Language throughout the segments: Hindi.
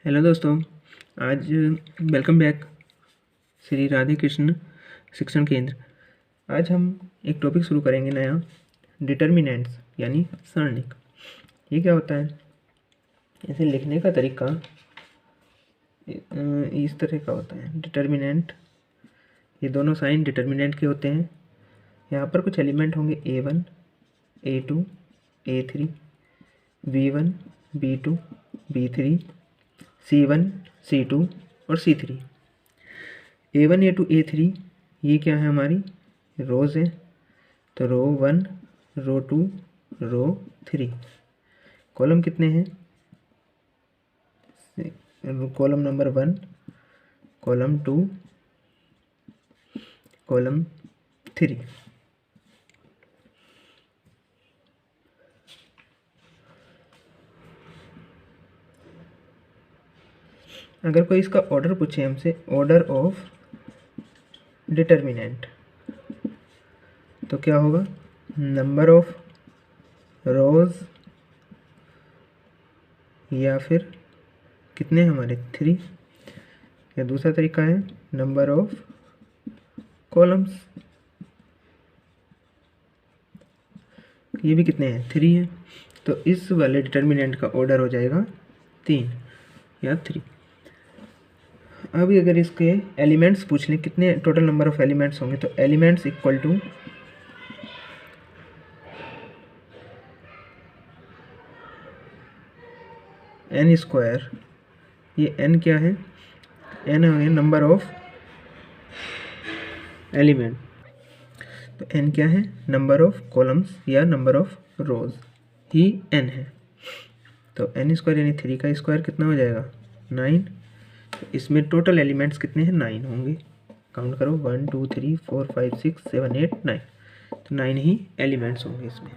हेलो दोस्तों, आज वेलकम बैक श्री राधे कृष्ण शिक्षण केंद्र। आज हम एक टॉपिक शुरू करेंगे नया, डिटर्मिनेंट्स यानी सारणिक। ये क्या होता है? इसे लिखने का तरीका इस तरह का होता है। डिटर्मिनेंट, ये दोनों साइन डिटर्मिनेंट के होते हैं। यहाँ पर कुछ एलिमेंट होंगे A1, A2, A3, B1, B2, B3, C1, C2 और C3। A1, A2, A3 ये क्या है? हमारी रोज़ है। तो रो 1, रो 2, रो 3। कॉलम कितने हैं? Column number 1, column 2, column 3। अगर कोई इसका ऑर्डर पूछे हमसे, ऑर्डर ऑफ डिटर्मिनेंट, तो क्या होगा? नंबर ऑफ रोज, या फिर कितने हमारे 3, या दूसरा तरीका है नंबर ऑफ कॉलम्स। ये भी कितने हैं? 3 है। तो इस वाले डिटर्मिनेंट का ऑर्डर हो जाएगा 3 या 3। अब अगर इसके एलिमेंट्स पूछ लें, कितने टोटल नंबर ऑफ एलिमेंट्स होंगे, तो elements equal to n square. ये n क्या है? n है नंबर ऑफ एलिमेंट। तो n क्या है? नंबर ऑफ कॉलम्स या नंबर ऑफ रोज ही n है। तो n स्क्वायर यानी 3 का स्क्वायर कितना हो जाएगा? 9। तो इसमें टोटल एलिमेंट्स कितने हैं? 9 होंगे। काउंट करो, 1 2 3 4 5 6 7 8 9। तो 9 ही एलिमेंट्स होंगे इसमें।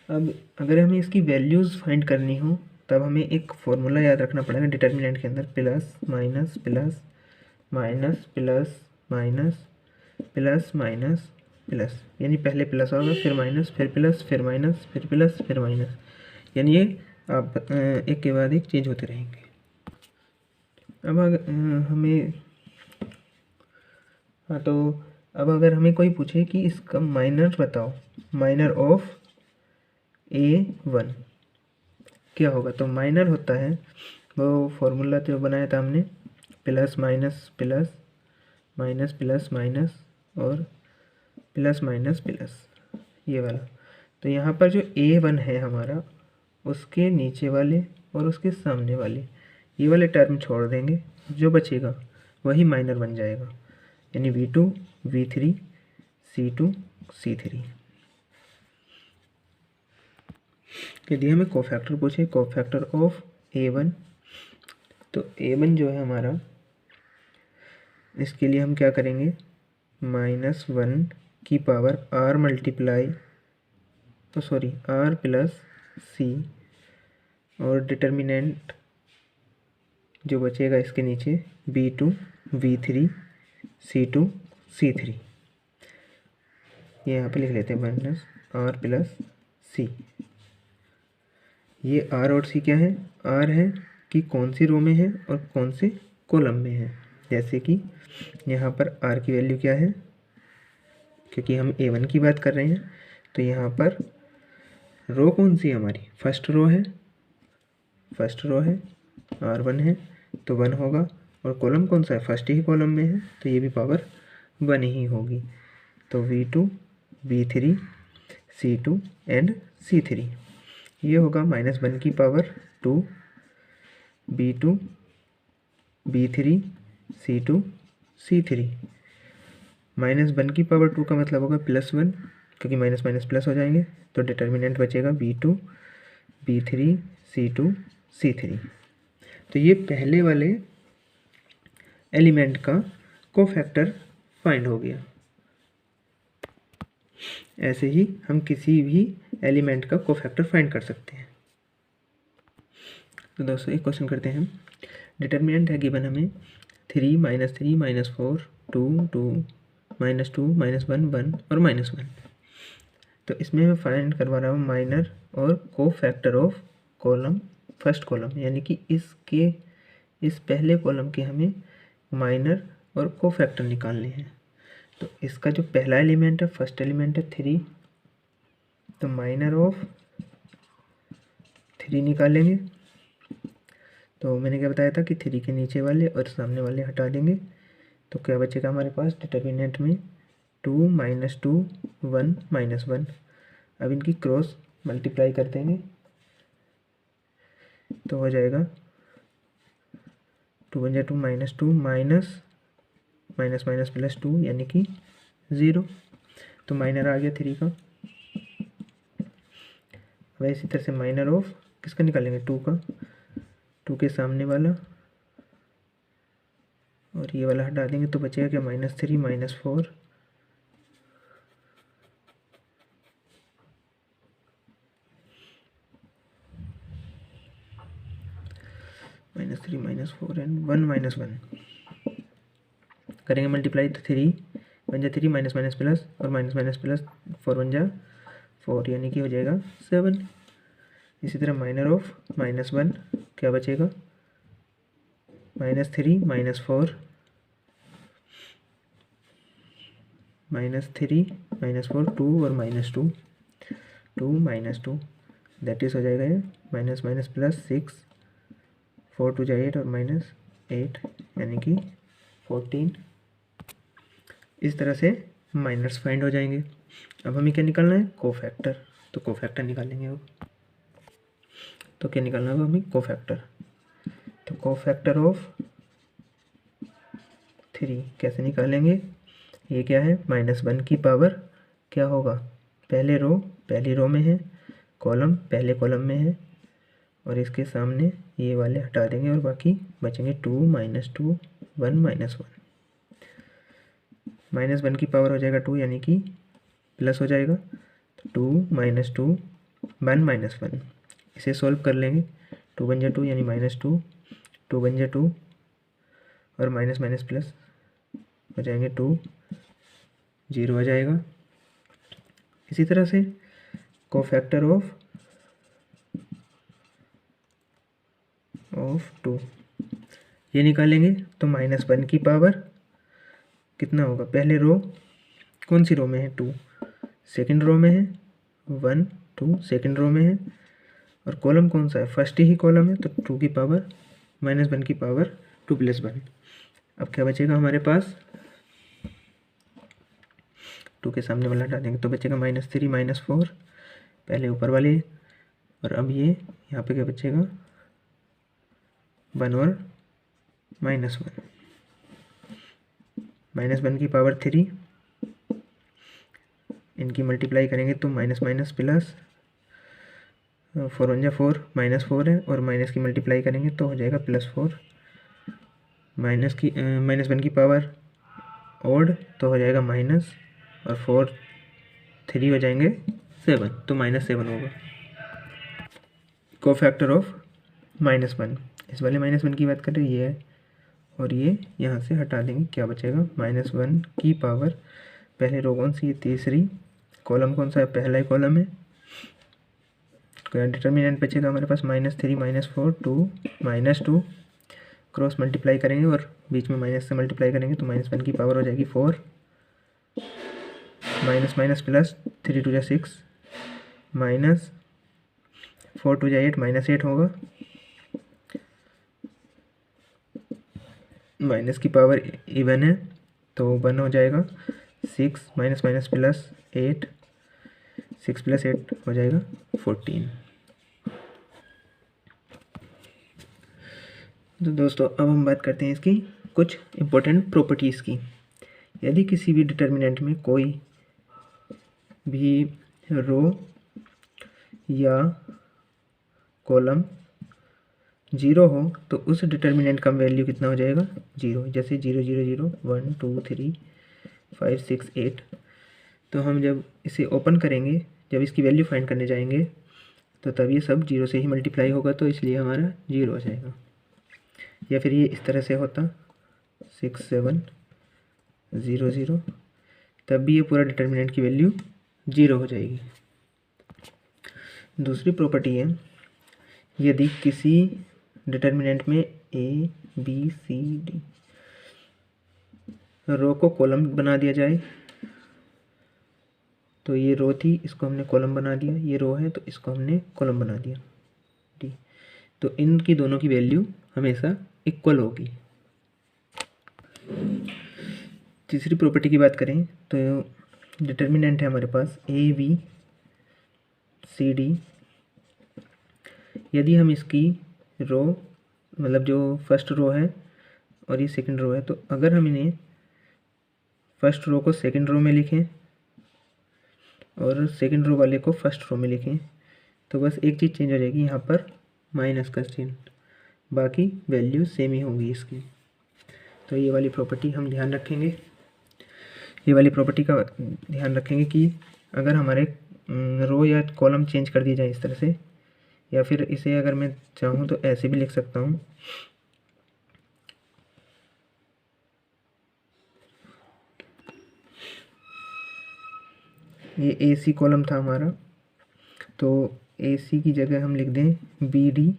अब अगर हमें इसकी वैल्यूज़ फाइंड करनी हो, तब हमें एक फॉर्मूला याद रखना पड़ेगा डिटर्मिनेंट के अंदर। Plus minus plus minus plus minus plus minus plus, यानी पहले प्लस होगा, फिर माइनस, फिर प्लस, फिर माइनस, फिर प्लस, फिर माइनस, यानी ये आप एक के बाद एक चेंज होते रहेंगे। अब हमें तो अब अगर हमें कोई पूछे कि इसका माइनर बताओ, माइनर ऑफ A1 क्या होगा, तो माइनर होता है वो फॉर्मूला जो बनाया था हमने, plus minus plus minus plus minus और प्लस माइनस प्लस, ये वाला। तो यहाँ पर जो A1 है हमारा, उसके नीचे वाले और उसके सामने वाले ये वाले टर्म छोड़ देंगे, जो बचेगा वही माइनर बन जाएगा, यानी V2, V3, C2, C3। यदि हमें कोफैक्टर पूछे, कोफैक्टर ऑफ A1, तो A1 जो है हमारा, इसके लिए हम क्या करेंगे? -1 की पावर R मल्टीप्लाई, तो सॉरी R प्लस C, और डिटर्मिनेंट जो बचेगा इसके नीचे B2, V3, C2, C3। ये यहाँ पे लिख लेते हैं -R प्लस C। ये R और C क्या है? R है कि कौन सी रो में है और कौन से कॉलम में है। जैसे कि यहाँ पर R की वैल्यू क्या है, क्योंकि हम A1 की बात कर रहे हैं, तो यहाँ पर रो कौन सी है हमारी? फर्स्ट रो है, फर्स्ट रो है, R1 है तो 1 होगा, और कॉलम कौन सा है? फर्स्ट ही कॉलम में है, तो ये भी पावर 1 ही होगी। तो V2, V3, C2 and C3, ये होगा -1 की power 2, B2, B3, C2, C3। -1 की पावर 2 का मतलब होगा +1, क्योंकि माइनस माइनस प्लस हो जाएंगे, तो डिटर्मिनेंट बचेगा B2, B3, C2, C3। तो ये पहले वाले एलिमेंट का कोफैक्टर फाइंड हो गया। ऐसे ही हम किसी भी एलिमेंट का कोफैक्टर फाइंड कर सकते हैं। तो दोस्तों एक क्वेश्चन करते हैं। डिटर्मिनेंट है गिवन हमें 3 -3 -4 2 2 -2 -1 1 और -1। तो इसमें मैं फाइंड करवा रहा हूँ माइनर और cofactor of column first column, यानी कि इसके इस पहले कॉलम के हमें माइनर और कोफैक्टर निकालने हैं। तो इसका जो पहला एलिमेंट है, फर्स्ट एलिमेंट है 3, तो माइनर ऑफ 3 निकालेंगे। तो मैंने क्या बताया था कि 3 के नीचे वाले और सामने वाले हटा देंगे, तो क्या बचेगा हमारे पास डिटर्मिनेंट में 2 - 2 1 - 1। अब इनकी क्रॉस मल्टीप्लाई कर देंगे तो हो जाएगा 2 × 2 -2 माइनस माइनस माइनस प्लस 2 यानी कि 0। तो माइनर आ गया 3 का। अब इसी तरह से माइनर ऑफ किसका निकालेंगे, 2 का, 2 के सामने वाला और ये वाला हटा देंगे तो बचेगा क्या, -3 -4 -3 -4 एंड 1 - 1 करेंगे मल्टीप्लाई, तो 3 1 जा 3 माइनस माइनस प्लस और माइनस माइनस प्लस 4 1 जा 4 यानी कि हो जाएगा 7। इसी तरह माइनर ऑफ -1 क्या बचेगा, -3 - 4 -3 - 4 2 और -2 2 -2 दैट इज हो जाएगा ये माइनस माइनस प्लस 6 4 2 जा 8 और -8 यानी कि 14। इस तरह से माइनर्स फाइंड हो जाएंगे। अब हमें क्या निकालना है, कोफैक्टर। तो कोफैक्टर निकालेंगे अब। तो क्या निकालना होगा हमें, कोफैक्टर। तो कोफैक्टर ऑफ 3 कैसे निकालेंगे, ये क्या है, -1 की पावर क्या होगा, पहली रो में है, कॉलम पहले कॉलम में है और इसके सामने ये वाले हटा देंगे और बाकी बचेंगे 2 - 2 1 - 1 -1 की पावर हो जाएगा 2 यानी कि प्लस हो जाएगा, तो 2 - 2 1 - 1 इसे सॉल्व कर लेंगे। 2 1 जा 2 यानी -2 2 1 जा 2 और माइनस माइनस प्लस हो जाएंगे 2 0 आ जाएगा। इसी तरह से कोफैक्टर ऑफ 2 ये निकालेंगे तो -1 की पावर कितना होगा, पहले रो कौन सी रो में है, 2 सेकंड रो में है, 1 2 सेकंड रो में है और कॉलम कौन सा है, फर्स्ट ही कॉलम है, तो 2 की पावर -1 की पावर 2 + 1। अब क्या बचेगा हमारे पास, 2 के सामने वाला हटा देंगे तो बचेगा -3 - 4 पहले ऊपर वाले और अब ये यहाँ पे क्या बचेगा 1 और -1 -1 की पावर 3 इनकी मल्टीप्लाई करेंगे तो माइनस माइनस प्लस 4 1 जा 4 -4 है और माइनस की मल्टीप्लाई करेंगे तो हो जाएगा +4 -1 की पावर ऑड तो हो जाएगा माइनस और 4 3 हो जाएंगे 7 तो -7 होगा। कोफैक्टर ऑफ -1 इस वाले -1 की बात करें ये है और ये यहाँ से हटा देंगे, क्या बचेगा -1 की पावर पहले रो कौन सी है, तीसरी, कॉलम कौन सा है, पहला ही कॉलम है, क्या डिटर्मिनेंट बचेगा हमारे पास -3 - 4 2 -2 क्रॉस मल्टीप्लाई करेंगे और बीच में माइनस से मल्टीप्लाई करेंगे तो -1 की पावर हो जाएगी 4 माइनस माइनस प्लस 3 2 जा 6 माइनस 4 2 जा 8 -8 होगा, माइनस की पावर इवन है तो 1 हो जाएगा, 6 माइनस माइनस प्लस 8 6 + 8 हो जाएगा 14। तो दोस्तों अब हम बात करते हैं इसकी कुछ इम्पोर्टेंट प्रॉपर्टीज़ की। यदि किसी भी डिटर्मिनेंट में कोई भी रो या कॉलम 0 हो तो उस डिटर्मिनेंट का वैल्यू कितना हो जाएगा, 0। जैसे 0 0 0 1 2 3 5 6 8, तो हम जब इसे ओपन करेंगे, जब इसकी वैल्यू फाइंड करने जाएंगे तो तब ये सब 0 से ही मल्टीप्लाई होगा तो इसलिए हमारा 0 हो जाएगा। या फिर ये इस तरह से होता 6 7 0 0, तब भी ये पूरा डिटर्मिनेंट की वैल्यू 0 हो जाएगी। दूसरी प्रॉपर्टी है यदि किसी डिटर्मिनेंट में ए बी सी डी रो को कॉलम बना दिया जाए, तो ये रो थी, इसको हमने कॉलम बना दिया, ये रो है तो इसको हमने कॉलम बना दिया डी, तो इनकी दोनों की वैल्यू हमेशा इक्वल होगी। तीसरी प्रॉपर्टी की बात करें तो डिटर्मिनेंट है हमारे पास ए बी सी डी, यदि हम इसकी रो मतलब जो फर्स्ट रो है और ये सेकंड रो है, तो अगर हम इन्हें फर्स्ट रो को सेकंड रो में लिखें और सेकंड रो वाले को फर्स्ट रो में लिखें, तो बस एक चीज़ चेंज हो जाएगी, यहाँ पर माइनस का चिन्ह, बाकी वैल्यू सेम ही होगी इसकी। तो ये वाली प्रॉपर्टी हम ध्यान रखेंगे, ये वाली प्रॉपर्टी का ध्यान रखेंगे कि अगर हमारे रो या कॉलम चेंज कर दिए जाए इस तरह से, या फिर इसे अगर मैं चाहूँ तो ऐसे भी लिख सकता हूँ, ये ए सी कॉलम था हमारा, तो ए सी की जगह हम लिख दें बी डी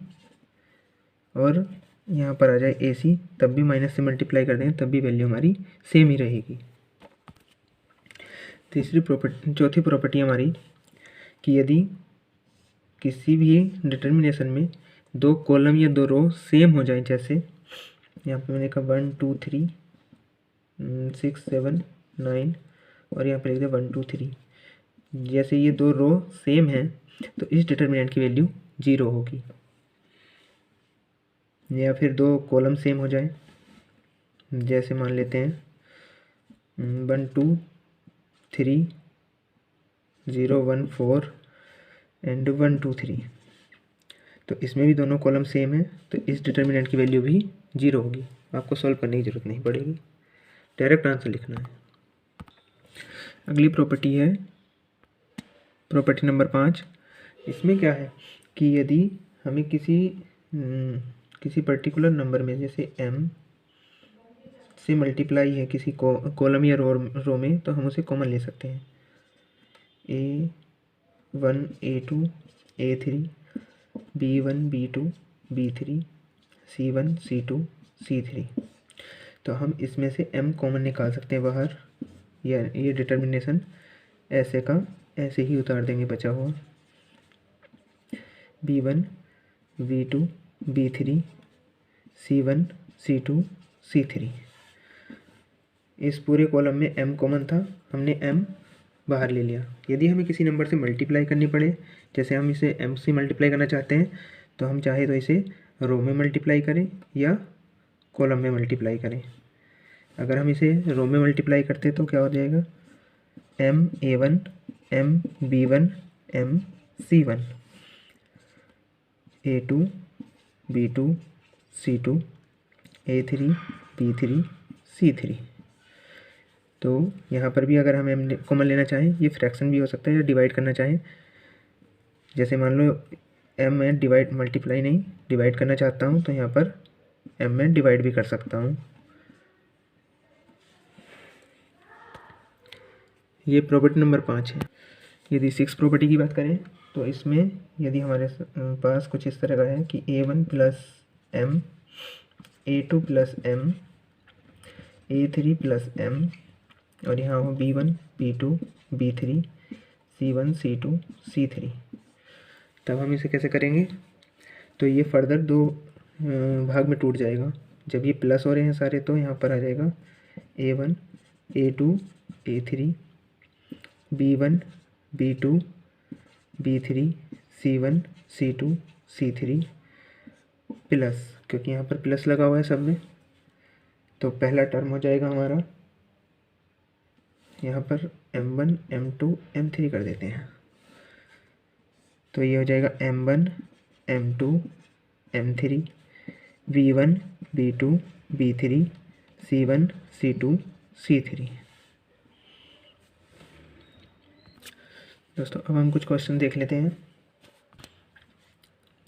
और यहाँ पर आ जाए ए सी, तब भी माइनस से मल्टीप्लाई कर दें तब भी वैल्यू हमारी सेम ही रहेगी। चौथी प्रॉपर्टी हमारी कि यदि किसी भी डिटर्मिनेशन में दो कॉलम या दो रो सेम हो जाए, जैसे यहाँ पे मैंने कहा 1 2 3 6 7 9 और यहाँ पे लिख दिया 1 2 3, जैसे ये दो रो सेम हैं तो इस डिटर्मिनेंट की वैल्यू 0 होगी। या फिर दो कॉलम सेम हो जाए, जैसे मान लेते हैं 1 2 3 0 1 4 एंड 1 2 3, तो इसमें भी दोनों कॉलम सेम है तो इस डिटर्मिनेंट की वैल्यू भी 0 होगी। आपको सॉल्व करने की ज़रूरत नहीं पड़ेगी, डायरेक्ट आंसर लिखना है। अगली प्रॉपर्टी है प्रॉपर्टी नंबर 5। इसमें क्या है कि यदि हमें किसी पर्टिकुलर नंबर में, जैसे m से मल्टीप्लाई है किसी कॉलम या रो में, तो हम उसे कॉमन ले सकते हैं, A1 A2 A3 B1 B2 B3 C1 C2 C3, तो हम इसमें से m कॉमन निकाल सकते हैं बाहर, या ये डिटर्मिनेशन ऐसे का ऐसे ही उतार देंगे बचा हुआ, B1 B2 B3 C1 C2 C3, इस पूरे कॉलम में m कॉमन था, हमने m बाहर ले लिया। यदि हमें किसी नंबर से मल्टीप्लाई करनी पड़े, जैसे हम इसे m से मल्टीप्लाई करना चाहते हैं, तो हम चाहे तो इसे रो में मल्टीप्लाई करें या कॉलम में मल्टीप्लाई करें। अगर हम इसे रो में मल्टीप्लाई करते तो क्या हो जाएगा, m A1 m B1 m C1 A2 B2 C2 A3 B3 C3। तो यहाँ पर भी अगर हम m कॉमन लेना चाहें, ये फ्रैक्शन भी हो सकता है या डिवाइड करना चाहें, जैसे मान लो m में डिवाइड करना चाहता हूँ, तो यहाँ पर m में डिवाइड भी कर सकता हूँ। ये प्रॉपर्टी नंबर 5 है। यदि 6 प्रॉपर्टी की बात करें तो इसमें यदि हमारे पास कुछ इस तरह का है कि A1 plus m A2 plus m A3 plus m और यहाँ हो B1 B2 B3 C1 C2 C3, तब हम इसे कैसे करेंगे, तो ये फर्दर दो भाग में टूट जाएगा। जब ये प्लस हो रहे हैं सारे, तो यहाँ पर आ जाएगा A1 A2 A3 B1 B2 B3 C1 C2 C3 plus, क्योंकि यहाँ पर प्लस लगा हुआ है सब में, तो पहला टर्म हो जाएगा हमारा, यहाँ पर M1 M2 M3 कर देते हैं, तो ये हो जाएगा M1 M2 M3 B1 B2 B3 C1 C2 C3। दोस्तों अब हम कुछ क्वेश्चन देख लेते हैं।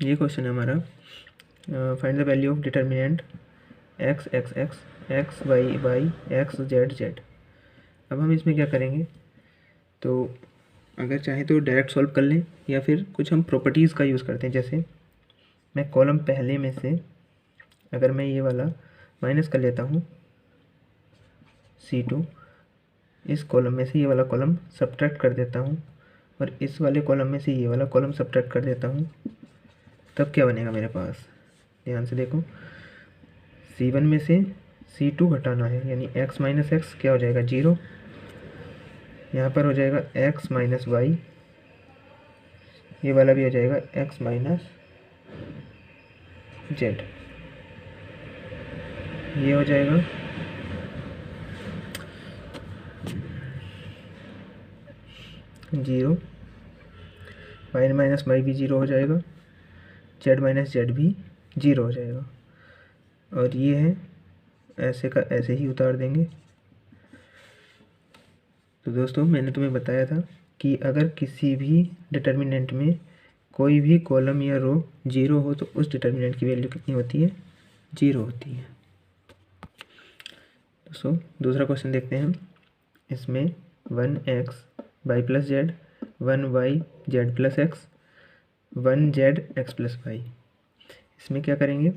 ये क्वेश्चन है हमारा, find the value of determinant x x x x y y x z z। अब हम इसमें क्या करेंगे, तो अगर चाहें तो डायरेक्ट सॉल्व कर लें या फिर कुछ हम प्रॉपर्टीज़ का यूज़ करते हैं। जैसे मैं कॉलम पहले में से अगर मैं ये वाला माइनस कर लेता हूँ C2, इस कॉलम में से ये वाला कॉलम सब्ट्रैक्ट कर देता हूँ और इस वाले कॉलम में से ये वाला कॉलम सब्ट्रैक्ट कर देता हूँ, तब क्या बनेगा मेरे पास? ध्यान से देखो, C1 में से C2 घटाना है, यानी x माइनस एक्स क्या हो जाएगा? 0। यहाँ पर हो जाएगा x माइनस वाई, ये वाला भी हो जाएगा x माइनस जेड, ये हो जाएगा 0, वाई माइनस वाई भी 0 हो जाएगा, जेड माइनस जेड भी 0 हो जाएगा, और ये है ऐसे का ऐसे ही उतार देंगे। तो दोस्तों मैंने तुम्हें बताया था कि अगर किसी भी डिटर्मिनेंट में कोई भी कॉलम या रो 0 हो तो उस डिटर्मिनेंट की वैल्यू कितनी होती है? 0 होती है। दोस्तों दूसरा क्वेश्चन देखते हैं हम। इसमें 1x Y plus Z, 1y Z plus X, 1z X plus Y. इसमें क्या करेंगे,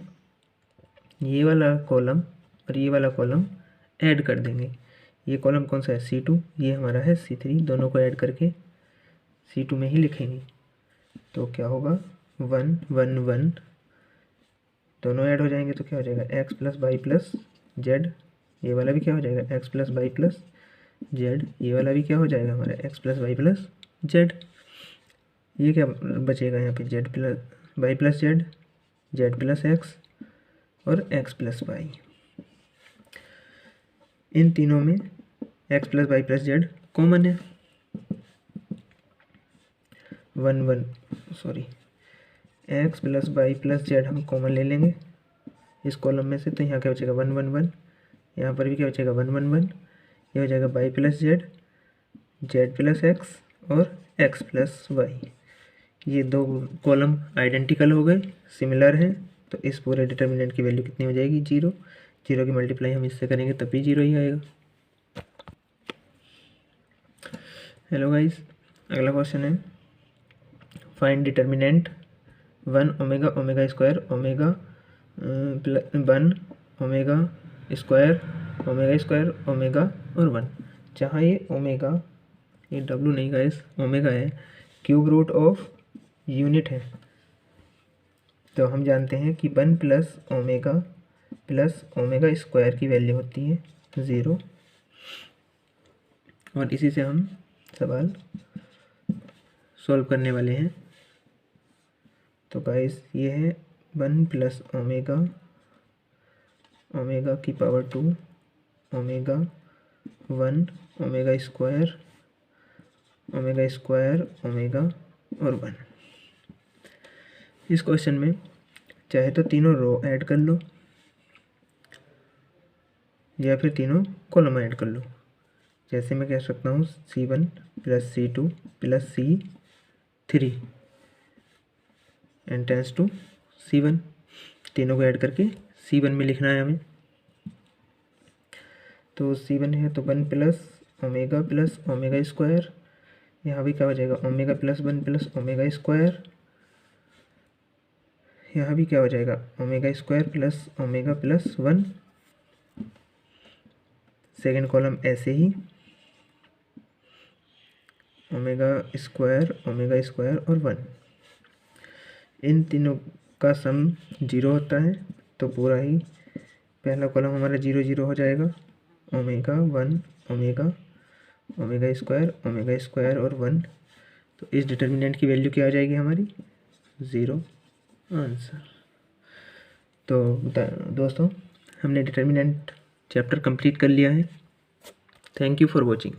ये वाला कॉलम और ये वाला कॉलम ऐड कर देंगे। ये कॉलम कौन सा है? C2, ये हमारा है C3, दोनों को ऐड करके C2 में ही लिखेंगे। तो क्या होगा? 1 1 1, दोनों ऐड हो जाएंगे तो क्या हो जाएगा? x plus Y plus Z, ये वाला भी क्या हो जाएगा? x plus Y plus Z, ये वाला भी क्या हो जाएगा हमारा? x plus Y plus Z. ये क्या बचेगा यहाँ पे? Z plus Y plus Z, Z plus X और x प्लस वाई। इन तीनों में x plus Y plus Z common है। 1 1 sorry x plus Y plus Z हम कॉमन ले लेंगे इस कॉलम में से, तो यहाँ क्या बचेगा? 1 1 1, यहाँ पर भी क्या बचेगा? 1 1 1, ये हो जाएगा Y plus Z, Z plus X और एक्स प्लस वाई। ये दो कॉलम आइडेंटिकल हो गए, सिमिलर हैं, तो इस पूरे डिटर्मिनेंट की वैल्यू कितनी हो जाएगी? 0। 0 की मल्टीप्लाई हम इससे करेंगे तब भी 0 ही आएगा। हेलो गाइस, अगला क्वेश्चन है find determinant 1 omega omega square omega 1 omega square omega और 1, जहाँ ये ओमेगा, ये डब्लू नहीं गाइस, ओमेगा है, क्यूब रूट ऑफ यूनिट है। तो हम जानते हैं कि 1 प्लस ओमेगा स्क्वायर की वैल्यू होती है 0, और इसी से हम सवाल सॉल्व करने वाले हैं। तो गाइस ये है 1 प्लस ओमेगा की power 2 omega 1 omega square omega और 1। इस क्वेश्चन में चाहे तो तीनों रो ऐड कर लो या फिर तीनों कॉलम ऐड कर लो। जैसे मैं कह सकता हूँ C1 plus C2 plus C3 and tends to C1, तीनों को ऐड करके C1 में लिखना है हमें। तो C1 है तो 1 प्लस ओमेगा स्क्वायर, यहाँ भी क्या हो जाएगा? Omega plus 1 plus omega square, यहाँ भी क्या हो जाएगा? Omega square plus omega plus 1। Second column ऐसे ही ओमेगा स्क्वायर और 1, इन तीनों का सम 0 होता है, तो पूरा ही पहला कॉलम हमारा 0 0 हो जाएगा। ओमेगा 1 ओमेगा स्क्वायर और 1, तो इस डिटर्मिनेंट की वैल्यू क्या आ जाएगी हमारी? 0 आंसर। तो दोस्तों हमने डिटर्मिनेंट चैप्टर कंप्लीट कर लिया है। Thank you for watching.